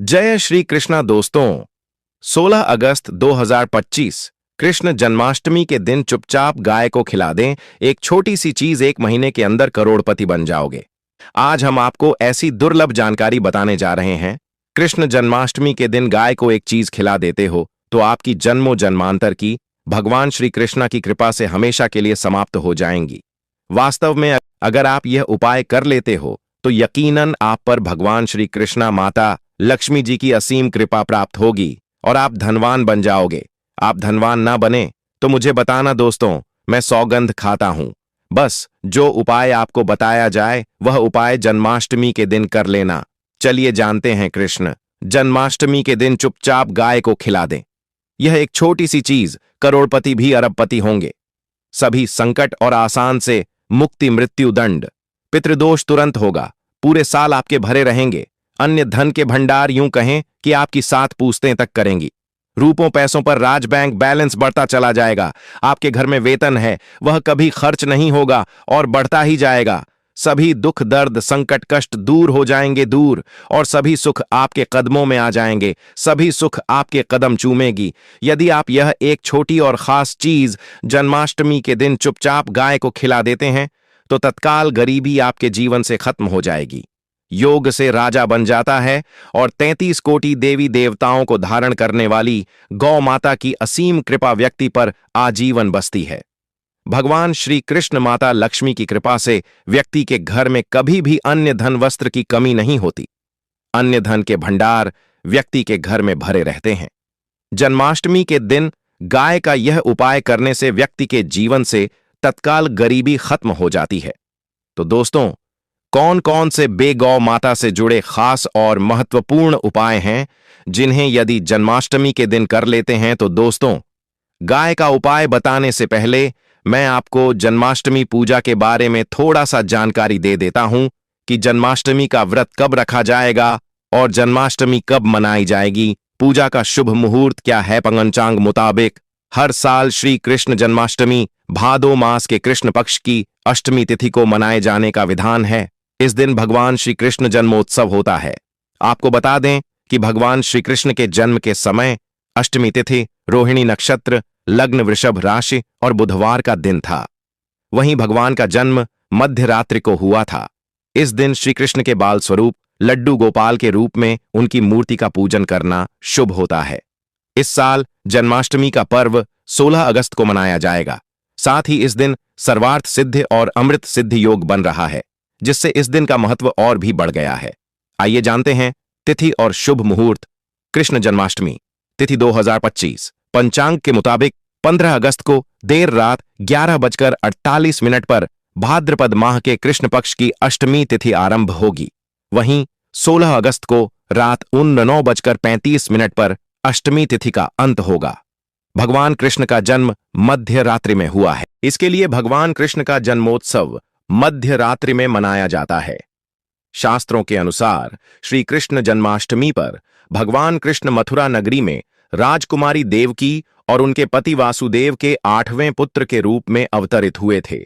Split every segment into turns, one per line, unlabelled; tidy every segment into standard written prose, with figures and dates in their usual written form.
जय श्री कृष्णा दोस्तों। 16 अगस्त 2025 कृष्ण जन्माष्टमी के दिन चुपचाप गाय को खिला दें, एक छोटी सी चीज 1 महीने के अंदर करोड़पति बन जाओगे। आज हम आपको ऐसी दुर्लभ जानकारी बताने जा रहे हैं। कृष्ण जन्माष्टमी के दिन गाय को एक चीज खिला देते हो तो आपकी जन्मों जन्मांतर की भगवान श्री कृष्णा की कृपा से हमेशा के लिए समाप्त हो जाएंगी। वास्तव में अगर आप यह उपाय कर लेते हो तो यकीनन आप पर भगवान श्री कृष्णा माता लक्ष्मी जी की असीम कृपा प्राप्त होगी और आप धनवान बन जाओगे। आप धनवान ना बने तो मुझे बताना दोस्तों, मैं सौगंध खाता हूं। बस जो उपाय आपको बताया जाए वह उपाय जन्माष्टमी के दिन कर लेना। चलिए जानते हैं। कृष्ण जन्माष्टमी के दिन चुपचाप गाय को खिला दें। यह एक छोटी सी चीज करोड़पति भी अरबपति होंगे। सभी संकट और आसान से मुक्ति, मृत्यु दंड, पितृदोष तुरंत होगा। पूरे साल आपके भरे रहेंगे। अन्य धन के भंडार यूं कहें कि आपकी 7 पूछतें तक करेंगी। रूपों पैसों पर राज बैंक बैलेंस बढ़ता चला जाएगा। आपके घर में वेतन है वह कभी खर्च नहीं होगा और बढ़ता ही जाएगा। सभी दुख दर्द संकट कष्ट दूर हो जाएंगे दूर, और सभी सुख आपके कदमों में आ जाएंगे। सभी सुख आपके कदम चूमेगी यदि आप यह एक छोटी और खास चीज जन्माष्टमी के दिन चुपचाप गाय को खिला देते हैं तो तत्काल गरीबी आपके जीवन से खत्म हो जाएगी। योग से राजा बन जाता है और 33 कोटि देवी देवताओं को धारण करने वाली गौ माता की असीम कृपा व्यक्ति पर आजीवन बसती है। भगवान श्री कृष्ण माता लक्ष्मी की कृपा से व्यक्ति के घर में कभी भी अन्य धन वस्त्र की कमी नहीं होती। अन्य धन के भंडार व्यक्ति के घर में भरे रहते हैं। जन्माष्टमी के दिन गाय का यह उपाय करने से व्यक्ति के जीवन से तत्काल गरीबी खत्म हो जाती है। तो दोस्तों, कौन कौन से बेगौ माता से जुड़े खास और महत्वपूर्ण उपाय हैं जिन्हें यदि जन्माष्टमी के दिन कर लेते हैं तो दोस्तों, गाय का उपाय बताने से पहले मैं आपको जन्माष्टमी पूजा के बारे में थोड़ा सा जानकारी दे देता हूं कि जन्माष्टमी का व्रत कब रखा जाएगा और जन्माष्टमी कब मनाई जाएगी। पूजा का शुभ मुहूर्त क्या है। पंचांग मुताबिक हर साल श्री कृष्ण जन्माष्टमी भादो मास के कृष्ण पक्ष की अष्टमी तिथि को मनाए जाने का विधान है। इस दिन भगवान श्री कृष्ण जन्मोत्सव होता है। आपको बता दें कि भगवान श्री कृष्ण के जन्म के समय अष्टमी तिथि, रोहिणी नक्षत्र, लग्न वृषभ राशि और बुधवार का दिन था। वहीं भगवान का जन्म मध्य रात्रि को हुआ था। इस दिन श्री कृष्ण के बाल स्वरूप लड्डू गोपाल के रूप में उनकी मूर्ति का पूजन करना शुभ होता है। इस साल जन्माष्टमी का पर्व 16 अगस्त को मनाया जाएगा। साथ ही इस दिन सर्वार्थ सिद्धि और अमृत सिद्धि योग बन रहा है, जिससे इस दिन का महत्व और भी बढ़ गया है। आइए जानते हैं तिथि और शुभ मुहूर्त। कृष्ण जन्माष्टमी तिथि 2025 पंचांग के मुताबिक 15 अगस्त को देर रात 11:48 पर भाद्रपद माह के कृष्ण पक्ष की अष्टमी तिथि आरंभ होगी। वहीं 16 अगस्त को रात 9:35 पर अष्टमी तिथि का अंत होगा। भगवान कृष्ण का जन्म मध्य रात्रि में हुआ है, इसके लिए भगवान कृष्ण का जन्मोत्सव मध्य रात्रि में मनाया जाता है। शास्त्रों के अनुसार श्री कृष्ण जन्माष्टमी पर भगवान कृष्ण मथुरा नगरी में राजकुमारी देवकी और उनके पति वासुदेव के 8वें पुत्र के रूप में अवतरित हुए थे।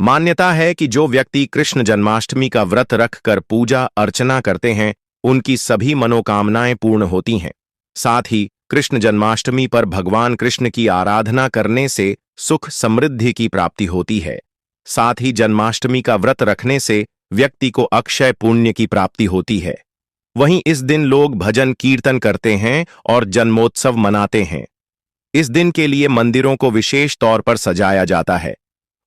मान्यता है कि जो व्यक्ति कृष्ण जन्माष्टमी का व्रत रखकर पूजा अर्चना करते हैं उनकी सभी मनोकामनाएं पूर्ण होती हैं। साथ ही कृष्ण जन्माष्टमी पर भगवान कृष्ण की आराधना करने से सुख समृद्धि की प्राप्ति होती है। साथ ही जन्माष्टमी का व्रत रखने से व्यक्ति को अक्षय पुण्य की प्राप्ति होती है। वहीं इस दिन लोग भजन कीर्तन करते हैं और जन्मोत्सव मनाते हैं। इस दिन के लिए मंदिरों को विशेष तौर पर सजाया जाता है।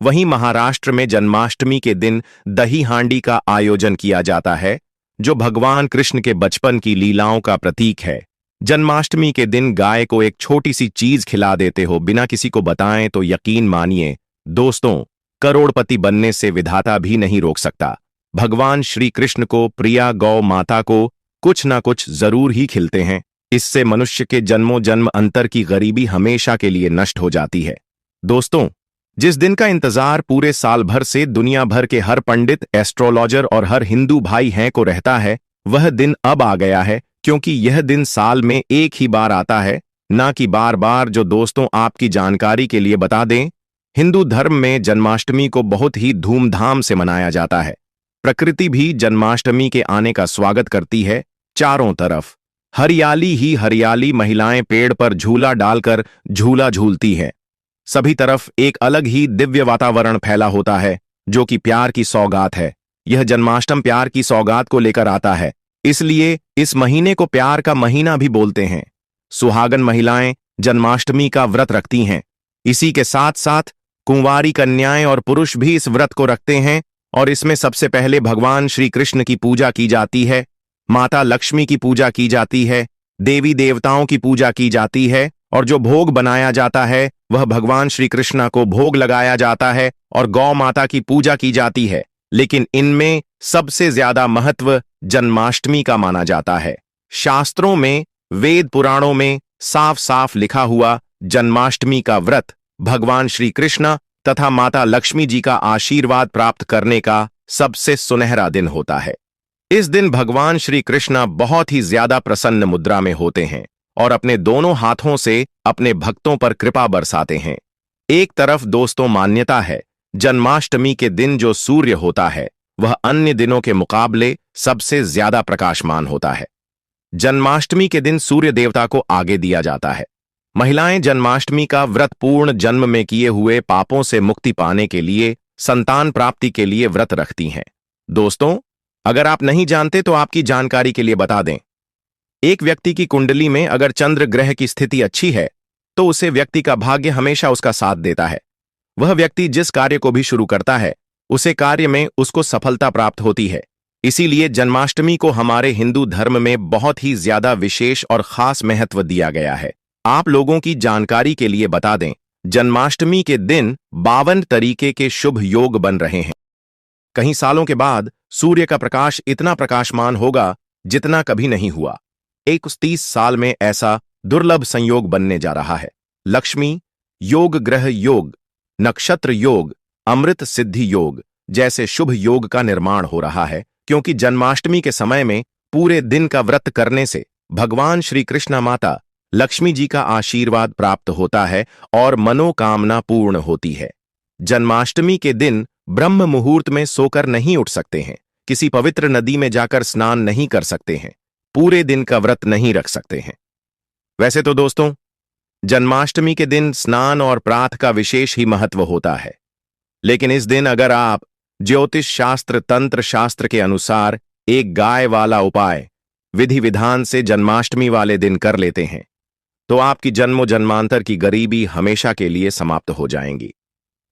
वहीं महाराष्ट्र में जन्माष्टमी के दिन दही हांडी का आयोजन किया जाता है, जो भगवान कृष्ण के बचपन की लीलाओं का प्रतीक है। जन्माष्टमी के दिन गाय को एक छोटी सी चीज खिला देते हो बिना किसी को बताएं तो यकीन मानिए दोस्तों, करोड़पति बनने से विधाता भी नहीं रोक सकता। भगवान श्री कृष्ण को प्रिया गौ माता को कुछ ना कुछ जरूर ही खिलते हैं। इससे मनुष्य के जन्मों जन्म अंतर की गरीबी हमेशा के लिए नष्ट हो जाती है। दोस्तों, जिस दिन का इंतजार पूरे साल भर से दुनिया भर के हर पंडित, एस्ट्रोलॉजर और हर हिंदू भाई हैं को रहता है, वह दिन अब आ गया है, क्योंकि यह दिन साल में एक ही बार आता है, ना कि बार बार। जो दोस्तों आपकी जानकारी के लिए बता दें, हिंदू धर्म में जन्माष्टमी को बहुत ही धूमधाम से मनाया जाता है। प्रकृति भी जन्माष्टमी के आने का स्वागत करती है चारों तरफ। हरियाली ही हरियाली, महिलाएं पेड़ पर झूला डालकर झूला झूलती हैं। सभी तरफ एक अलग ही दिव्य वातावरण फैला होता है, जो कि प्यार की सौगात है। यह जन्माष्टमी प्यार की सौगात को लेकर आता है, इसलिए इस महीने को प्यार का महीना भी बोलते हैं। सुहागन महिलाएं जन्माष्टमी का व्रत रखती हैं। इसी के साथ साथ कुंवारी कन्याएं और पुरुष भी इस व्रत को रखते हैं, और इसमें सबसे पहले भगवान श्री कृष्ण की पूजा की जाती है, माता लक्ष्मी की पूजा की जाती है, देवी देवताओं की पूजा की जाती है, और जो भोग बनाया जाता है वह भगवान श्री कृष्ण को भोग लगाया जाता है, और गौ माता की पूजा की जाती है। लेकिन इनमें सबसे ज्यादा महत्व जन्माष्टमी का माना जाता है। शास्त्रों में, वेद पुराणों में साफ साफ लिखा हुआ जन्माष्टमी का व्रत भगवान श्री कृष्ण तथा माता लक्ष्मी जी का आशीर्वाद प्राप्त करने का सबसे सुनहरा दिन होता है। इस दिन भगवान श्री कृष्ण बहुत ही ज्यादा प्रसन्न मुद्रा में होते हैं और अपने दोनों हाथों से अपने भक्तों पर कृपा बरसाते हैं। एक तरफ दोस्तों मान्यता है, जन्माष्टमी के दिन जो सूर्य होता है वह अन्य दिनों के मुकाबले सबसे ज्यादा प्रकाशमान होता है। जन्माष्टमी के दिन सूर्य देवता को आगे दिया जाता है। महिलाएं जन्माष्टमी का व्रत पूर्ण जन्म में किए हुए पापों से मुक्ति पाने के लिए, संतान प्राप्ति के लिए व्रत रखती हैं। दोस्तों, अगर आप नहीं जानते तो आपकी जानकारी के लिए बता दें, एक व्यक्ति की कुंडली में अगर चंद्र ग्रह की स्थिति अच्छी है तो उसे व्यक्ति का भाग्य हमेशा उसका साथ देता है। वह व्यक्ति जिस कार्य को भी शुरू करता है उसे कार्य में उसको सफलता प्राप्त होती है। इसीलिए जन्माष्टमी को हमारे हिंदू धर्म में बहुत ही ज्यादा विशेष और खास महत्व दिया गया है। आप लोगों की जानकारी के लिए बता दें, जन्माष्टमी के दिन 52 तरीके के शुभ योग बन रहे हैं। कई सालों के बाद सूर्य का प्रकाश इतना प्रकाशमान होगा जितना कभी नहीं हुआ। 31 साल में ऐसा दुर्लभ संयोग बनने जा रहा है। लक्ष्मी योग, ग्रह योग, नक्षत्र योग, अमृत सिद्धि योग जैसे शुभ योग का निर्माण हो रहा है, क्योंकि जन्माष्टमी के समय में पूरे दिन का व्रत करने से भगवान श्री कृष्ण माता लक्ष्मी जी का आशीर्वाद प्राप्त होता है और मनोकामना पूर्ण होती है। जन्माष्टमी के दिन ब्रह्म मुहूर्त में सोकर नहीं उठ सकते हैं, किसी पवित्र नदी में जाकर स्नान नहीं कर सकते हैं, पूरे दिन का व्रत नहीं रख सकते हैं। वैसे तो दोस्तों, जन्माष्टमी के दिन स्नान और प्रातः का विशेष ही महत्व होता है, लेकिन इस दिन अगर आप ज्योतिष शास्त्र, तंत्र शास्त्र के अनुसार एक गाय वाला उपाय विधि विधान से जन्माष्टमी वाले दिन कर लेते हैं तो आपकी जन्मों जन्मांतर की गरीबी हमेशा के लिए समाप्त हो जाएंगी।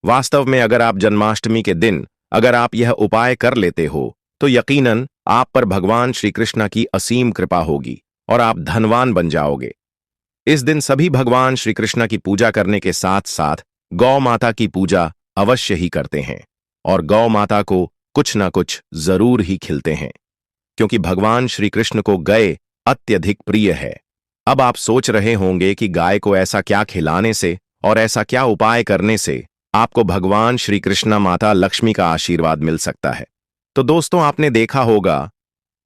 वास्तव में अगर आप जन्माष्टमी के दिन अगर आप यह उपाय कर लेते हो तो यकीनन आप पर भगवान श्री कृष्ण की असीम कृपा होगी और आप धनवान बन जाओगे। इस दिन सभी भगवान श्री कृष्ण की पूजा करने के साथ साथ गौ माता की पूजा अवश्य ही करते हैं, और गौ माता को कुछ ना कुछ जरूर ही खिलते हैं, क्योंकि भगवान श्री कृष्ण को गाय अत्यधिक प्रिय है। अब आप सोच रहे होंगे कि गाय को ऐसा क्या खिलाने से और ऐसा क्या उपाय करने से आपको भगवान श्री कृष्ण माता लक्ष्मी का आशीर्वाद मिल सकता है। तो दोस्तों, आपने देखा होगा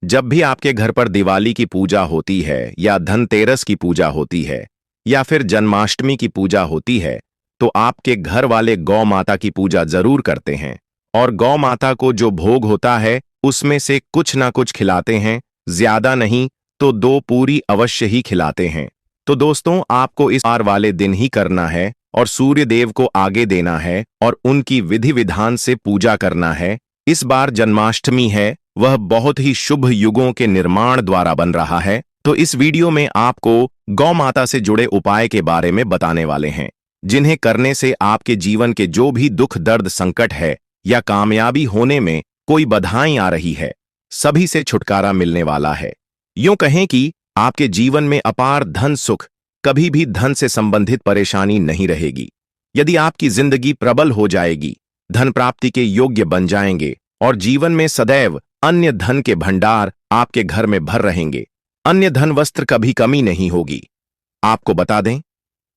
जब भी आपके घर पर दिवाली की पूजा होती है या धनतेरस की पूजा होती है या फिर जन्माष्टमी की पूजा होती है तो आपके घर वाले गौ माता की पूजा जरूर करते हैं, और गौ माता को जो भोग होता है उसमें से कुछ ना कुछ खिलाते हैं, ज्यादा नहीं तो 2 पूरी अवश्य ही खिलाते हैं। तो दोस्तों, आपको इस बार वाले दिन ही करना है और सूर्य देव को आगे देना है और उनकी विधि विधान से पूजा करना है। इस बार जन्माष्टमी है, वह बहुत ही शुभ युगों के निर्माण द्वारा बन रहा है। तो इस वीडियो में आपको गौ माता से जुड़े उपाय के बारे में बताने वाले हैं, जिन्हें करने से आपके जीवन के जो भी दुख, दर्द, संकट है या कामयाबी होने में कोई बाधाएं आ रही है, सभी से छुटकारा मिलने वाला है। यूं कहें कि आपके जीवन में अपार धन सुख, कभी भी धन से संबंधित परेशानी नहीं रहेगी। यदि आपकी जिंदगी प्रबल हो जाएगी, धन प्राप्ति के योग्य बन जाएंगे और जीवन में सदैव अन्य धन के भंडार आपके घर में भर रहेंगे। अन्य धन वस्त्र कभी कमी नहीं होगी। आपको बता दें,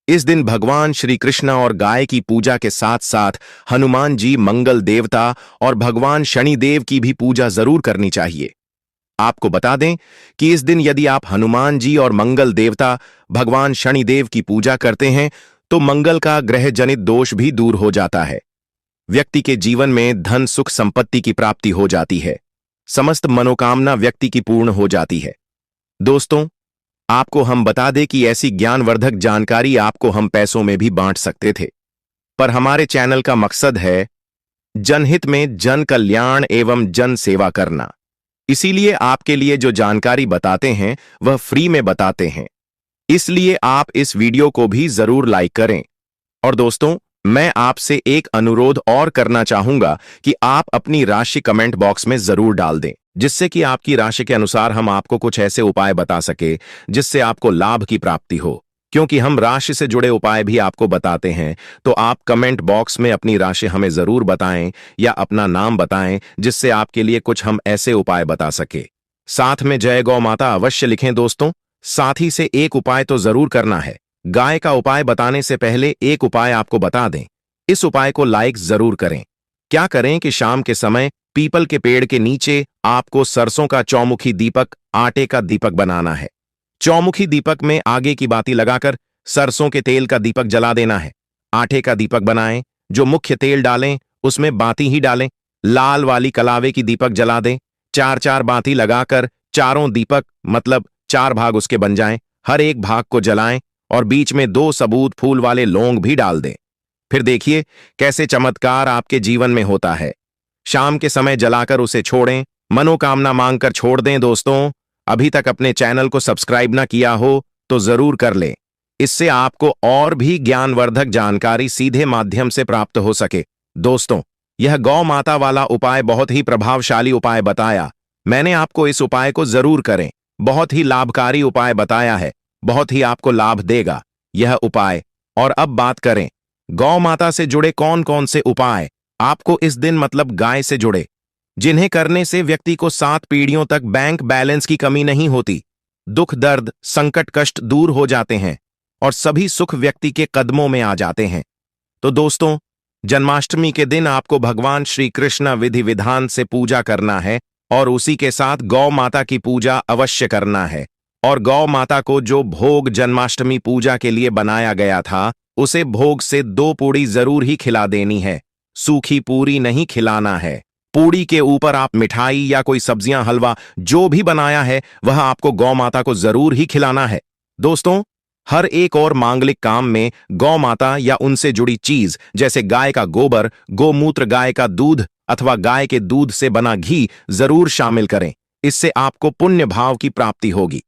इस दिन भगवान श्री कृष्ण और गाय की पूजा के साथ साथ हनुमान जी, मंगल देवता और भगवान शनिदेव की भी पूजा जरूर करनी चाहिए। आपको बता दें कि इस दिन यदि आप हनुमान जी और मंगल देवता भगवान शनिदेव की पूजा करते हैं तो मंगल का ग्रह जनित दोष भी दूर हो जाता है। व्यक्ति के जीवन में धन, सुख, संपत्ति की प्राप्ति हो जाती है। समस्त मनोकामना व्यक्ति की पूर्ण हो जाती है। दोस्तों, आपको हम बता दें कि ऐसी ज्ञानवर्धक जानकारी आपको हम पैसों में भी बांट सकते थे, पर हमारे चैनल का मकसद है जनहित में जन कल्याण एवं जन सेवा करना। इसीलिए आपके लिए जो जानकारी बताते हैं वह फ्री में बताते हैं। इसलिए आप इस वीडियो को भी जरूर लाइक करें। और दोस्तों, मैं आपसे एक अनुरोध और करना चाहूंगा कि आप अपनी राशि कमेंट बॉक्स में जरूर डाल दें, जिससे कि आपकी राशि के अनुसार हम आपको कुछ ऐसे उपाय बता सके जिससे आपको लाभ की प्राप्ति हो। क्योंकि हम राशि से जुड़े उपाय भी आपको बताते हैं, तो आप कमेंट बॉक्स में अपनी राशि हमें जरूर बताएं या अपना नाम बताएं, जिससे आपके लिए कुछ हम ऐसे उपाय बता सके। साथ में जय गौ माता अवश्य लिखें दोस्तों। साथ ही से एक उपाय तो जरूर करना है। गाय का उपाय बताने से पहले एक उपाय आपको बता दें। इस उपाय को लाइक जरूर करें। क्या करें कि शाम के समय पीपल के पेड़ के नीचे आपको सरसों का चौमुखी दीपक, आटे का दीपक बनाना है। चौमुखी दीपक में आगे की बाती लगाकर सरसों के तेल का दीपक जला देना है। आटे का दीपक बनाएं, जो मुख्य तेल डालें उसमें बाती ही डालें। लाल वाली कलावे की दीपक जला दें। 4-4 बाती लगाकर चारों दीपक मतलब 4 भाग उसके बन जाएं। हर एक भाग को जलाएं और बीच में 2 सबूत फूल वाले लौंग भी डाल दें। फिर देखिए कैसे चमत्कार आपके जीवन में होता है। शाम के समय जलाकर उसे छोड़ें, मनोकामना मांगकर छोड़ दें। दोस्तों, अभी तक अपने चैनल को सब्सक्राइब ना किया हो तो जरूर कर लें। इससे आपको और भी ज्ञानवर्धक जानकारी सीधे माध्यम से प्राप्त हो सके। दोस्तों, यह गौ माता वाला उपाय बहुत ही प्रभावशाली उपाय बताया। मैंने आपको इस उपाय को जरूर करें। बहुत ही लाभकारी उपाय बताया है, बहुत ही आपको लाभ देगा यह उपाय। और अब बात करें गौ माता से जुड़े कौन कौन से उपाय आपको इस दिन मतलब गाय से जुड़े, जिन्हें करने से व्यक्ति को 7 पीढ़ियों तक बैंक बैलेंस की कमी नहीं होती, दुख दर्द संकट कष्ट दूर हो जाते हैं और सभी सुख व्यक्ति के कदमों में आ जाते हैं। तो दोस्तों, जन्माष्टमी के दिन आपको भगवान श्री कृष्ण विधि विधान से पूजा करना है और उसी के साथ गौ माता की पूजा अवश्य करना है। और गौ माता को जो भोग जन्माष्टमी पूजा के लिए बनाया गया था, उसे भोग से 2 पूड़ी जरूर ही खिला देनी है। सूखी पूरी नहीं खिलाना है। पूड़ी के ऊपर आप मिठाई या कोई सब्जियां, हलवा जो भी बनाया है वह आपको गौ माता को जरूर ही खिलाना है। दोस्तों, हर एक और मांगलिक काम में गौ माता या उनसे जुड़ी चीज जैसे गाय का गोबर, गोमूत्र, गाय का दूध अथवा गाय के दूध से बना घी जरूर शामिल करें। इससे आपको पुण्य भाव की प्राप्ति होगी।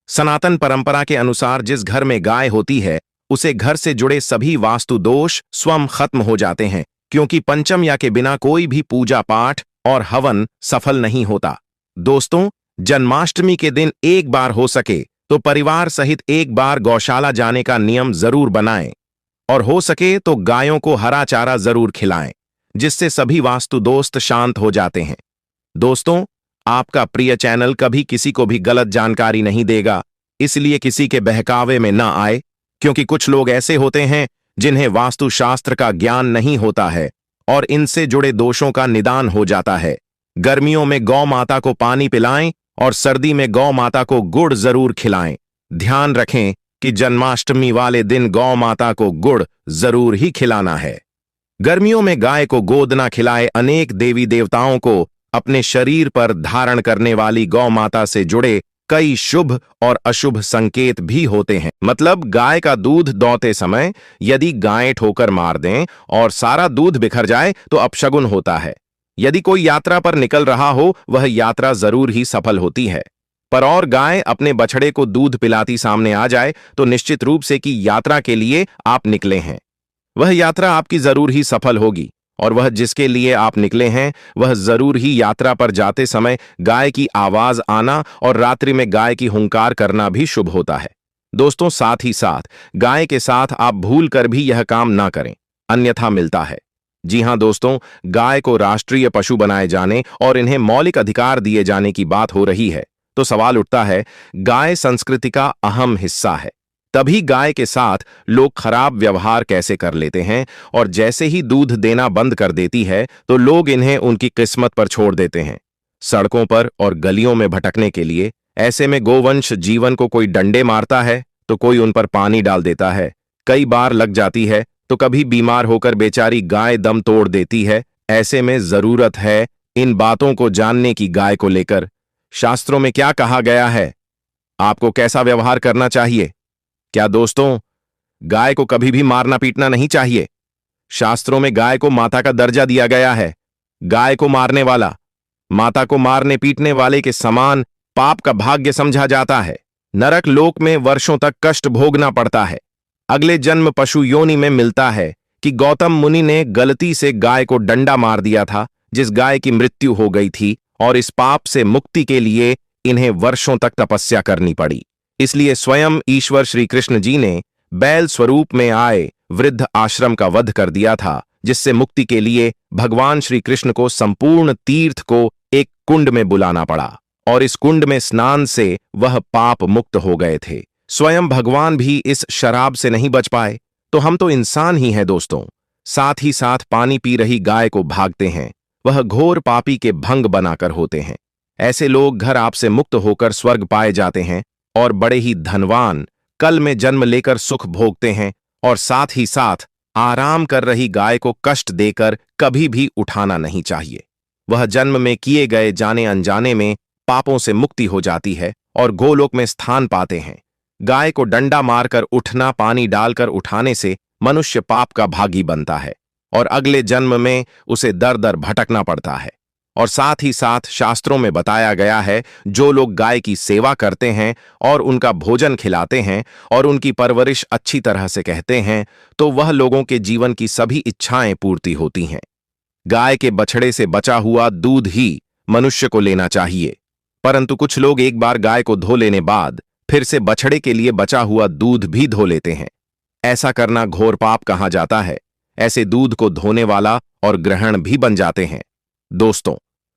सनातन परंपरा के अनुसार जिस घर में गाय होती है उसे घर से जुड़े सभी वास्तु दोष स्वयं खत्म हो जाते हैं, क्योंकि पंचम या के बिना कोई भी पूजा पाठ और हवन सफल नहीं होता। दोस्तों, जन्माष्टमी के दिन एक बार हो सके तो परिवार सहित एक बार गौशाला जाने का नियम जरूर बनाएं और हो सके तो गायों को हरा चारा जरूर खिलाएं, जिससे सभी वास्तु दोस्त शांत हो जाते हैं। दोस्तों, आपका प्रिय चैनल कभी किसी को भी गलत जानकारी नहीं देगा, इसलिए किसी के बहकावे में ना आए, क्योंकि कुछ लोग ऐसे होते हैं जिन्हें वास्तुशास्त्र का ज्ञान नहीं होता है और इनसे जुड़े दोषों का निदान हो जाता है। गर्मियों में गौ माता को पानी पिलाएं और सर्दी में गौ माता को गुड़ जरूर खिलाएं। ध्यान रखें कि जन्माष्टमी वाले दिन गौ माता को गुड़ जरूर ही खिलाना है। गर्मियों में गाय को गोद ना खिलाए। अनेक देवी देवताओं को अपने शरीर पर धारण करने वाली गौ माता से जुड़े कई शुभ और अशुभ संकेत भी होते हैं। मतलब गाय का दूध दौते समय यदि गाय ठोकर मार दें और सारा दूध बिखर जाए तो अपशगुन होता है। यदि कोई यात्रा पर निकल रहा हो वह यात्रा जरूर ही सफल होती है। पर और गाय अपने बछड़े को दूध पिलाती सामने आ जाए तो निश्चित रूप से कि यात्रा के लिए आप निकले हैं, वह यात्रा आपकी जरूर ही सफल होगी। और वह जिसके लिए आप निकले हैं वह जरूर ही यात्रा पर जाते समय गाय की आवाज आना और रात्रि में गाय की हुंकार करना भी शुभ होता है। दोस्तों, साथ ही साथ गाय के साथ आप भूल कर भी यह काम ना करें, अन्यथा मिलता है। जी हां दोस्तों, गाय को राष्ट्रीय पशु बनाए जाने और इन्हें मौलिक अधिकार दिए जाने की बात हो रही है, तो सवाल उठता है, गाय संस्कृति का अहम हिस्सा है, तभी गाय के साथ लोग खराब व्यवहार कैसे कर लेते हैं और जैसे ही दूध देना बंद कर देती है तो लोग इन्हें उनकी किस्मत पर छोड़ देते हैं, सड़कों पर और गलियों में भटकने के लिए। ऐसे में गोवंश जीवन को कोई डंडे मारता है तो कोई उन पर पानी डाल देता है, कई बार लग जाती है तो कभी बीमार होकर बेचारी गाय दम तोड़ देती है। ऐसे में जरूरत है इन बातों को जानने की गाय को लेकर शास्त्रों में क्या कहा गया है। आपको कैसा व्यवहार करना चाहिए? क्या दोस्तों, गाय को कभी भी मारना पीटना नहीं चाहिए। शास्त्रों में गाय को माता का दर्जा दिया गया है। गाय को मारने वाला माता को मारने पीटने वाले के समान पाप का भाग्य समझा जाता है। नरक लोक में वर्षों तक कष्ट भोगना पड़ता है। अगले जन्म पशु योनि में मिलता है कि गौतम मुनि ने गलती से गाय को डंडा मार दिया था, जिस गाय की मृत्यु हो गई थी, और इस पाप से मुक्ति के लिए इन्हें वर्षों तक तपस्या करनी पड़ी। इसलिए स्वयं ईश्वर श्री कृष्ण जी ने बैल स्वरूप में आए वृद्ध आश्रम का वध कर दिया था, जिससे मुक्ति के लिए भगवान श्री कृष्ण को संपूर्ण तीर्थ को एक कुंड में बुलाना पड़ा, और इस कुंड में स्नान से वह पाप मुक्त हो गए थे। स्वयं भगवान भी इस शराब से नहीं बच पाए, तो हम तो इंसान ही हैं दोस्तों। साथ ही साथ पानी पी रही गाय को भागते हैं, वह घोर पापी के भंग बनाकर होते हैं। ऐसे लोग घर आपसे मुक्त होकर स्वर्ग पाए जाते हैं और बड़े ही धनवान कल में जन्म लेकर सुख भोगते हैं, और साथ ही साथ आराम कर रही गाय को कष्ट देकर कभी भी उठाना नहीं चाहिए। वह जन्म में किए गए जाने अनजाने में पापों से मुक्ति हो जाती है और गोलोक में स्थान पाते हैं। गाय को डंडा मारकर उठना, पानी डालकर उठाने से मनुष्य पाप का भागी बनता है और अगले जन्म में उसे दर दर भटकना पड़ता है। और साथ ही साथ शास्त्रों में बताया गया है, जो लोग गाय की सेवा करते हैं और उनका भोजन खिलाते हैं और उनकी परवरिश अच्छी तरह से कहते हैं, तो वह लोगों के जीवन की सभी इच्छाएं पूर्ति होती हैं। गाय के बछड़े से बचा हुआ दूध ही मनुष्य को लेना चाहिए, परंतु कुछ लोग एक बार गाय को धो लेने बाद फिर से बछड़े के लिए बचा हुआ दूध भी धो लेते हैं। ऐसा करना घोर पाप कहा जाता है। ऐसे दूध को धोने वाला और ग्रहण भी बन जाते हैं। दोस्तों,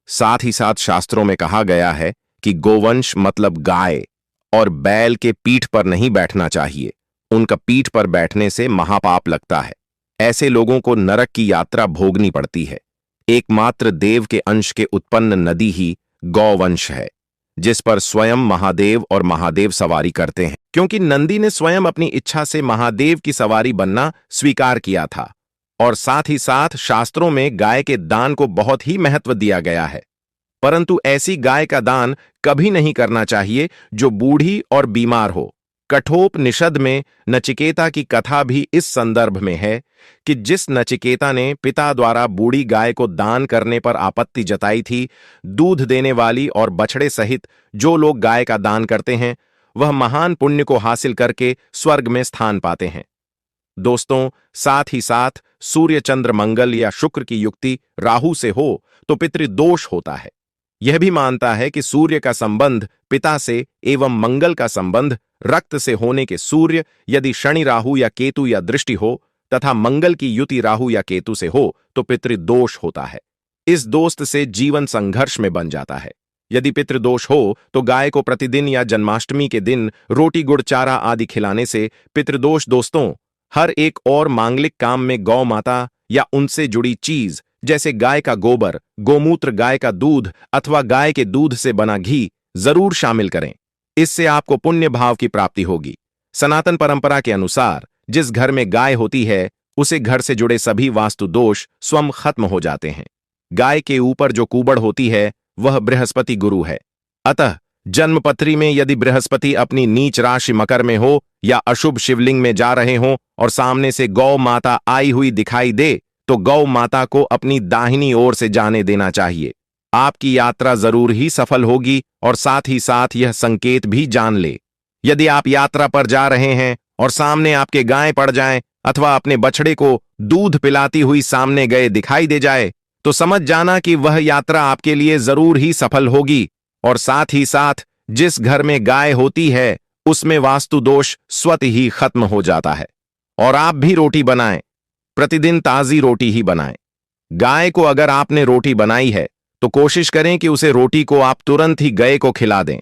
साथ ही साथ शास्त्रों में कहा गया है कि गोवंश मतलब गाय और बैल के पीठ पर नहीं बैठना चाहिए। उनका पीठ पर बैठने से महापाप लगता है। ऐसे लोगों को नरक की यात्रा भोगनी पड़ती है। एकमात्र देव के अंश के उत्पन्न नदी ही गौवंश है, जिस पर स्वयं महादेव और महादेव सवारी करते हैं, क्योंकि नंदी ने स्वयं अपनी इच्छा से महादेव की सवारी बनना स्वीकार किया था। और साथ ही साथ शास्त्रों में गाय के दान को बहुत ही महत्व दिया गया है, परंतु ऐसी गाय का दान कभी नहीं करना चाहिए जो बूढ़ी और बीमार हो। कठोपनिषद में नचिकेता की कथा भी इस संदर्भ में है कि जिस नचिकेता ने पिता द्वारा बूढ़ी गाय को दान करने पर आपत्ति जताई थी, दूध देने वाली और बछड़े सहित जो लोग गाय का दान करते हैं, वह महान पुण्य को हासिल करके स्वर्ग में स्थान पाते हैं। दोस्तों, साथ ही साथ सूर्य, चंद्र, मंगल या शुक्र की युक्ति राहु से हो तो पितृदोष होता है। यह भी मानता है कि सूर्य का संबंध पिता से एवं मंगल का संबंध रक्त से होने के सूर्य यदि शनि, राहु या केतु या दृष्टि हो तथा मंगल की युति राहु या केतु से हो तो पितृदोष होता है। इस दोस्त से जीवन संघर्ष में बन जाता है। यदि पितृदोष हो तो गाय को प्रतिदिन या जन्माष्टमी के दिन रोटी, गुड़, चारा आदि खिलाने से पितृदोष दोस्तों हर एक और मांगलिक काम में गौ माता या उनसे जुड़ी चीज जैसे गाय का गोबर, गोमूत्र, गाय का दूध अथवा गाय के दूध से बना घी जरूर शामिल करें। इससे आपको पुण्य भाव की प्राप्ति होगी। सनातन परंपरा के अनुसार जिस घर में गाय होती है उसे घर से जुड़े सभी वास्तु दोष स्वयं खत्म हो जाते हैं। गाय के ऊपर जो कुबड़ होती है वह बृहस्पति गुरु है। अतः जन्मपत्री में यदि बृहस्पति अपनी नीच राशि मकर में हो या अशुभ शिवलिंग में जा रहे हो और सामने से गौ माता आई हुई दिखाई दे तो गौ माता को अपनी दाहिनी ओर से जाने देना चाहिए। आपकी यात्रा जरूर ही सफल होगी। और साथ ही साथ यह संकेत भी जान ले, यदि आप यात्रा पर जा रहे हैं और सामने आपके गाय पड़ जाएं अथवा अपने बछड़े को दूध पिलाती हुई सामने गए दिखाई दे जाए तो समझ जाना कि वह यात्रा आपके लिए जरूर ही सफल होगी। और साथ ही साथ जिस घर में गाय होती है उसमें वास्तु दोष स्वतः ही खत्म हो जाता है। और आप भी रोटी बनाएं, प्रतिदिन ताजी रोटी ही बनाएं। गाय को अगर आपने रोटी बनाई है तो कोशिश करें कि उसे रोटी को आप तुरंत ही गाय को खिला दें।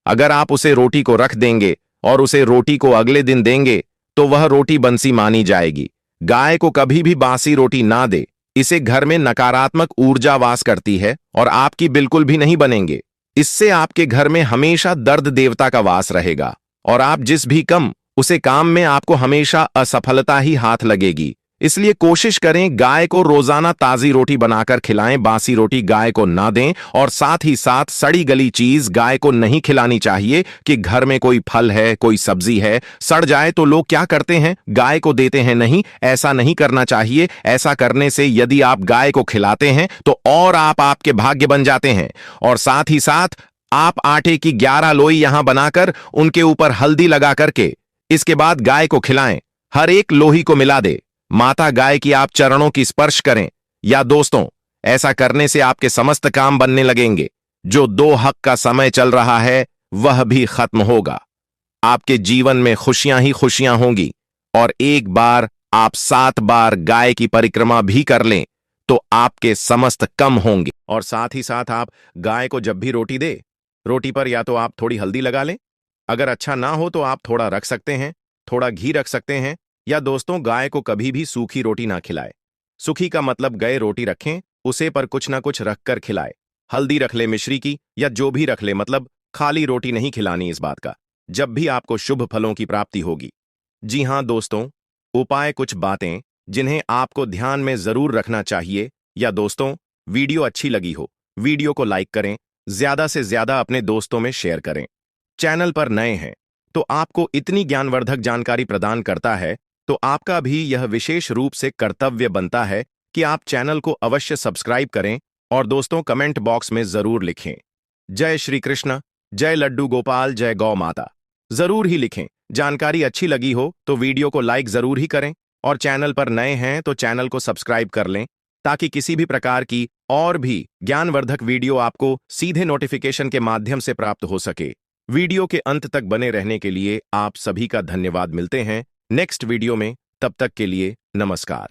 अगर आप उसे रोटी को रख देंगे और उसे रोटी को अगले दिन देंगे तो वह रोटी बंसी मानी जाएगी। गाय को कभी भी बासी रोटी ना दे, इसे घर में नकारात्मक ऊर्जा वास करती है और आपकी बिल्कुल भी नहीं बनेंगे। इससे आपके घर में हमेशा दर्द देवता का वास रहेगा और आप जिस भी कम उसे काम में आपको हमेशा असफलता ही हाथ लगेगी। इसलिए कोशिश करें गाय को रोजाना ताजी रोटी बनाकर खिलाएं, बासी रोटी गाय को ना दें और साथ ही साथ सड़ी गली चीज गाय को नहीं खिलानी चाहिए कि घर में कोई फल है, कोई सब्जी है, सड़ जाए तो लोग क्या करते हैं, गाय को देते हैं। नहीं, ऐसा नहीं करना चाहिए। ऐसा करने से यदि आप गाय को खिलाते हैं तो और आपके भाग्य बन जाते हैं। और साथ ही साथ आप आटे की 11 लोई यहां बनाकर उनके ऊपर हल्दी लगा करके इसके बाद गाय को खिलाएं। हर एक लोही को मिला दे, माता गाय की आप चरणों की स्पर्श करें। या दोस्तों, ऐसा करने से आपके समस्त काम बनने लगेंगे। जो 2 हक का समय चल रहा है वह भी खत्म होगा। आपके जीवन में खुशियां ही खुशियां होंगी। और एक बार आप 7 बार गाय की परिक्रमा भी कर लें तो आपके समस्त कम होंगे। और साथ ही साथ आप गाय को जब भी रोटी दे, रोटी पर या तो आप थोड़ी हल्दी लगा लें, अगर अच्छा ना हो तो आप थोड़ा रख सकते हैं, थोड़ा घी रख सकते हैं। या दोस्तों, गाय को कभी भी सूखी रोटी ना खिलाए। सूखी का मतलब गए रोटी रखें, उसे पर कुछ ना कुछ रखकर खिलाए। हल्दी रख ले मिश्री की या जो भी रख ले, मतलब खाली रोटी नहीं खिलानी। इस बात का जब भी आपको शुभ फलों की प्राप्ति होगी। जी हां दोस्तों, उपाय कुछ बातें जिन्हें आपको ध्यान में जरूर रखना चाहिए। या दोस्तों, वीडियो अच्छी लगी हो, वीडियो को लाइक करें, ज्यादा से ज्यादा अपने दोस्तों में शेयर करें। चैनल पर नए हैं तो आपको इतनी ज्ञानवर्धक जानकारी प्रदान करता है तो आपका भी यह विशेष रूप से कर्तव्य बनता है कि आप चैनल को अवश्य सब्सक्राइब करें और दोस्तों कमेंट बॉक्स में जरूर लिखें जय श्री कृष्ण, जय लड्डू गोपाल, जय गौ माता। जरूर ही लिखें। जानकारी अच्छी लगी हो तो वीडियो को लाइक जरूर ही करें और चैनल पर नए हैं तो चैनल को सब्सक्राइब कर लें ताकि किसी भी प्रकार की और भी ज्ञानवर्धक वीडियो आपको सीधे नोटिफिकेशन के माध्यम से प्राप्त हो सके। वीडियो के अंत तक बने रहने के लिए आप सभी का धन्यवाद। मिलते हैं नेक्स्ट वीडियो में, तब तक के लिए नमस्कार।